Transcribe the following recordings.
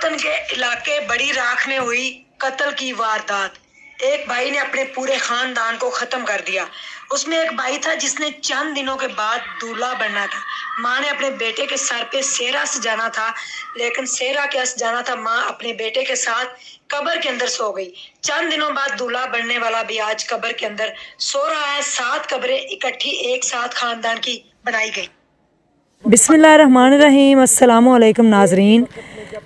पतन के इलाके बड़ी राख में हुई कत्ल की वारदात। एक भाई ने अपने पूरे खानदान को खत्म कर दिया। उसमें एक भाई था जिसने चंद दिनों के बाद दूल्हा बनना था। माँ ने अपने बेटे के सर पे सेहरा सजाना था, लेकिन सेहरा क्या सजाना था, माँ अपने बेटे के साथ कब्र के अंदर सो गई। चंद दिनों बाद दूल्हा बनने वाला भी आज कब्र के अंदर सो रहा है। 7 कब्रें इकट्ठी एक साथ खानदान की बनाई गई। बिस्मिल्लाहिर्रहमानिर्रहीम। अस्सलामु अलैकुम नाजरीन,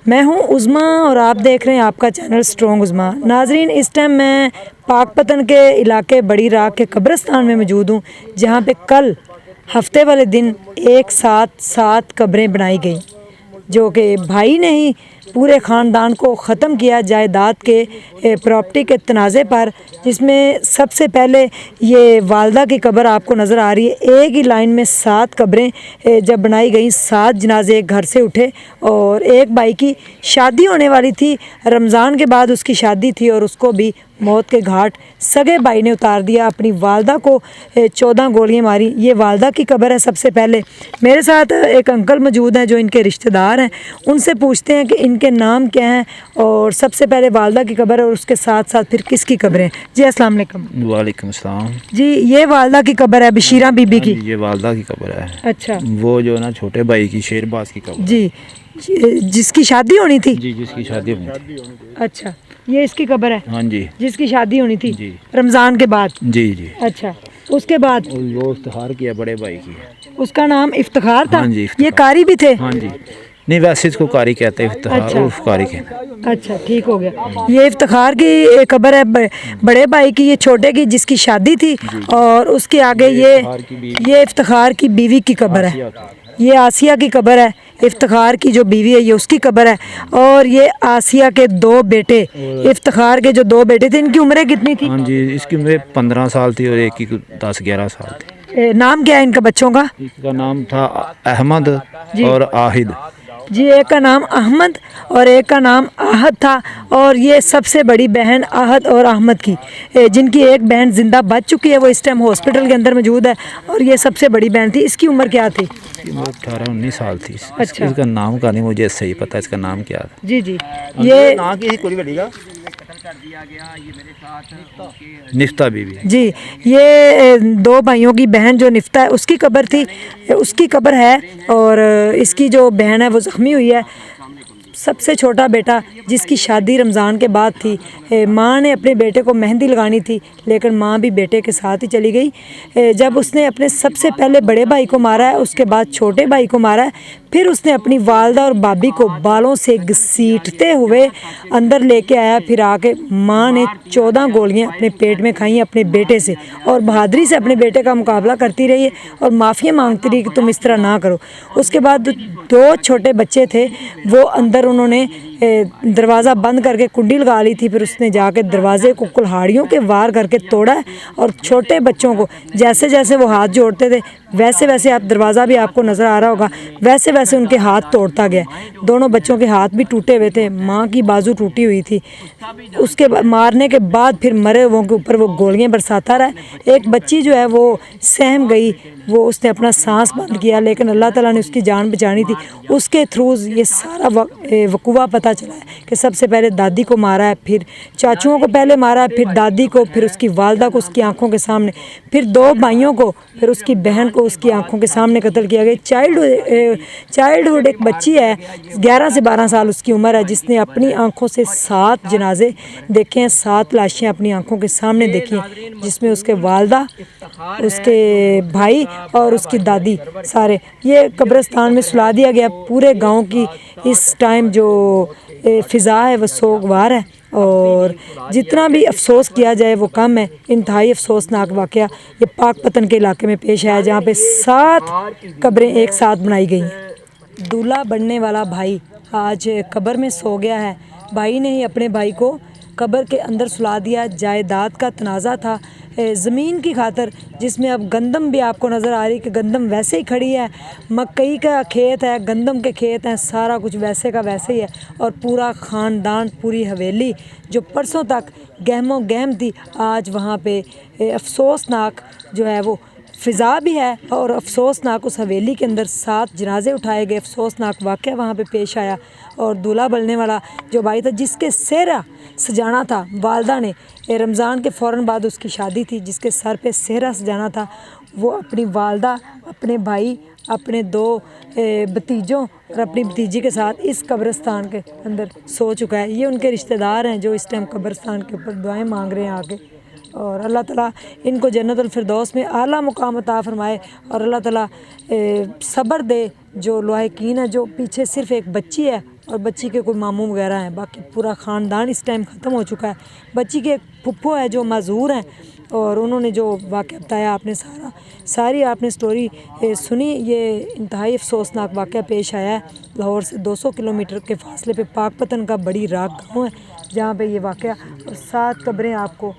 मैं हूं उज़्मा और आप देख रहे हैं आपका चैनल स्ट्रॉन्ग उज़्मा। नाजरीन, इस टाइम मैं पाकपतन के इलाके बड़ी राख के कब्रिस्तान में मौजूद हूं, जहां पे कल हफ्ते वाले दिन एक साथ 7 कब्रें बनाई गई, जो कि भाई ने ही पूरे ख़ानदान को ख़त्म किया जायदाद के प्रॉपर्टी के तनाज़े पर। जिसमें सबसे पहले ये वालदा की कब्र आपको नज़र आ रही है। एक ही लाइन में 7 कब्रें जब बनाई गई, 7 जनाजे एक घर से उठे और एक भाई की शादी होने वाली थी। रमज़ान के बाद उसकी शादी थी और उसको भी मौत के घाट सगे भाई ने उतार दिया। अपनी वालदा को 14 गोलियां मारी। ये वालदा की कब्र है। सबसे पहले मेरे साथ एक अंकल मौजूद हैं जो इनके रिश्तेदार हैं, उनसे पूछते हैं कि इनके नाम क्या हैं और सबसे पहले वालदा की कब्र और उसके साथ साथ फिर किसकी कब्र है। जी अस्सलाम वालेकुम। वालेकुम अस्सलाम। जी, ये वालदा की कब्र है बशीरा बीबी की। ये वालदा की कब्र है। अच्छा, वो जो ना छोटे भाई की शेरबाज की कब्र। जी, जिसकी शादी होनी थी। जी, जिसकी शादी होनी थी। अच्छा, ये इसकी कब्र है। हाँ जी, जिसकी शादी होनी थी जी। रमज़ान के बाद। जी जी। अच्छा, उसके बाद वो इफ्तिखार किया बड़े भाई की। उसका नाम इफ्तिखार था। हाँ जी, ये इफ्तिखार। कारी भी थे। हाँ जी, नहीं वैसे इसको कारी कहते हैं, इफ्तिखार अच्छा। उर्फ कारी के। अच्छा, ठीक हो गया। ये इफ्तिखार की कब्र है बड़े भाई की, ये छोटे की जिसकी शादी थी। और उसके आगे ये इफ्तिखार की बीवी की कब्र है। ये आसिया की कब्र है। इफ्तिखार की जो बीवी है ये उसकी कब्र है। और ये आसिया के 2 बेटे, इफ्तिखार के जो 2 बेटे थे, इनकी उम्रें कितनी थी? हाँ जी, इसकी उम्र 15 साल थी और एक की 10-11 साल थी। नाम क्या है इनका बच्चों का? इसका नाम था अहमद और आहिद। जी, एक का नाम अहमद और एक का नाम आहद था। और ये सबसे बड़ी बहन आहद और अहमद की, जिनकी एक बहन ज़िंदा बच चुकी है, वो इस टाइम हॉस्पिटल के अंदर मौजूद है। और ये सबसे बड़ी बहन थी। इसकी उम्र क्या थी? 18-19 साल थी। अच्छा। इसका नाम का नहीं मुझे सही पता, इसका नाम क्या था। जी जी, ये निफ्ता बीबी। जी, ये 2 भाइयों की बहन जो निफ्ता है उसकी कब्र थी, उसकी कब्र है। और इसकी जो बहन है वो ज़ख्मी हुई है। सबसे छोटा बेटा जिसकी शादी रमज़ान के बाद थी, माँ ने अपने बेटे को मेहंदी लगानी थी, लेकिन माँ भी बेटे के साथ ही चली गई। जब उसने अपने सबसे पहले बड़े भाई को मारा है, उसके बाद छोटे भाई को मारा है, फिर उसने अपनी वालदा और भाभी को बालों से घसीटते हुए अंदर लेके आया। फिर आके माँ ने 14 गोलियां अपने पेट में खाई अपने बेटे से और बहादुरी से अपने बेटे का मुकाबला करती रही है और माफ़िया मांगती रही कि तुम इस तरह ना करो। उसके बाद 2 छोटे बच्चे थे, वो अंदर उन्होंने दरवाज़ा बंद करके कुंडी लगा ली थी। फिर उसने जाके दरवाजे को कुल्हाड़ियों के वार करके तोड़ा है और छोटे बच्चों को जैसे जैसे वो हाथ जोड़ते थे वैसे वैसे, आप दरवाज़ा भी आपको नज़र आ रहा होगा, वैसे वैसे उनके हाथ तोड़ता गया। दोनों बच्चों के हाथ भी टूटे हुए थे, माँ की बाजू टूटी हुई थी। उसके मारने के बाद फिर मरे हुओं के ऊपर वो गोलियां बरसाता रहा। एक बच्ची जो है वो सहम गई, वो उसने अपना सांस बंद किया, लेकिन अल्लाह ताला ने उसकी जान बचानी थी। उसके थ्रू ये सारा वकूआ पता चला है कि सबसे पहले दादी को मारा है, फिर चाचुओं को पहले मारा है, फिर दादी को, फिर उसकी वालदा को उसकी आंखों के सामने, फिर 2 भाइयों को, फिर उसकी बहन को उसकी आंखों के सामने कत्ल किया गया। चाइल्डहुड एक बच्ची है, 11 से 12 साल उसकी उम्र है, जिसने अपनी आंखों से 7 जनाजे देखे हैं, 7 लाशें अपनी आंखों के सामने देखी हैं, जिसमें उसके वालदा, उसके भाई और उसकी दादी सारे। ये कब्रिस्तान में सुला दिया गया। पूरे गांव की इस टाइम जो फ़िज़ा है वो सोगवार है और जितना भी अफसोस किया जाए वो कम है। इंतहाई अफसोसनाक वाक़या ये पाकपतन के इलाके में पेश आया, जहाँ पे 7 कब्रें एक साथ बनाई गई हैं। दूल्हा बनने वाला भाई आज कब्र में सो गया है। भाई ने ही अपने भाई को कब्र के अंदर सुला दिया। जायदाद का तनाज़ा था ज़मीन की खातर, जिसमें अब गंदम भी आपको नज़र आ रही कि गंदम वैसे ही खड़ी है, मकई का खेत है, गंदम के खेत हैं, सारा कुछ वैसे का वैसे ही है। और पूरा ख़ानदान, पूरी हवेली जो परसों तक गहमो गहम थी, आज वहाँ पे अफसोसनाक जो है वो फ़िज़ा भी है और अफसोसनाक उस हवेली के अंदर 7 जनाजे उठाए गए। अफसोसनाक वाक़या वहाँ पे पेश आया और दूल्हा बनने वाला जो भाई था जिसके सेहरा सजाना था, वालदा ने रमज़ान के फ़ौरन बाद उसकी शादी थी, जिसके सर पे सेहरा सजाना था, वो अपनी वालदा, अपने भाई, अपने 2 भतीजों और अपनी भतीजी के साथ इस कब्रिस्तान के अंदर सो चुका है। ये उनके रिश्तेदार हैं जो इस टाइम कब्रिस्तान के ऊपर दुआएं मांग रहे हैं आके, और अल्लाह ताला इनको जन्नतुल फिरदौस में आला मुकाम अता फ़रमाए और अल्लाह ताला सब्र दे। जो लाहिकीन है, जो पीछे सिर्फ एक बच्ची है और बच्ची के कोई मामू वगैरह हैं, बाकी पूरा ख़ानदान इस टाइम ख़त्म हो चुका है। बच्ची के एक फुप्पो है जो माजूर हैं और उन्होंने जो वाक़या बताया, आपने सारी आपने स्टोरी सुनी। ये इंतहाई अफसोसनाक वाक़या पेश आया है। लाहौर से 200 किलोमीटर के फासले पे पाकपतन का बड़ी राग गाँव है जहाँ पे ये वाक़या, और 7 कब्रें आपको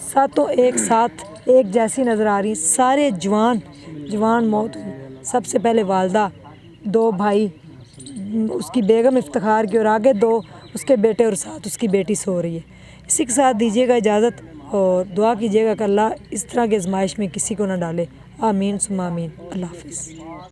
सातों एक साथ एक जैसी नज़र आ रही, सारे जवान मौत हुई। सबसे पहले वालदा, 2 भाई, उसकी बेगम इफ्तिखार की, और आगे 2 उसके बेटे और साथ उसकी बेटी सो रही है। इसी के साथ दीजिएगा इजाज़त और दुआ कीजिएगा कि अल्लाह इस तरह की आजमाइश में किसी को ना डाले। आमीन सुम्मा आमीन। अल्लाह हाफ़िज़।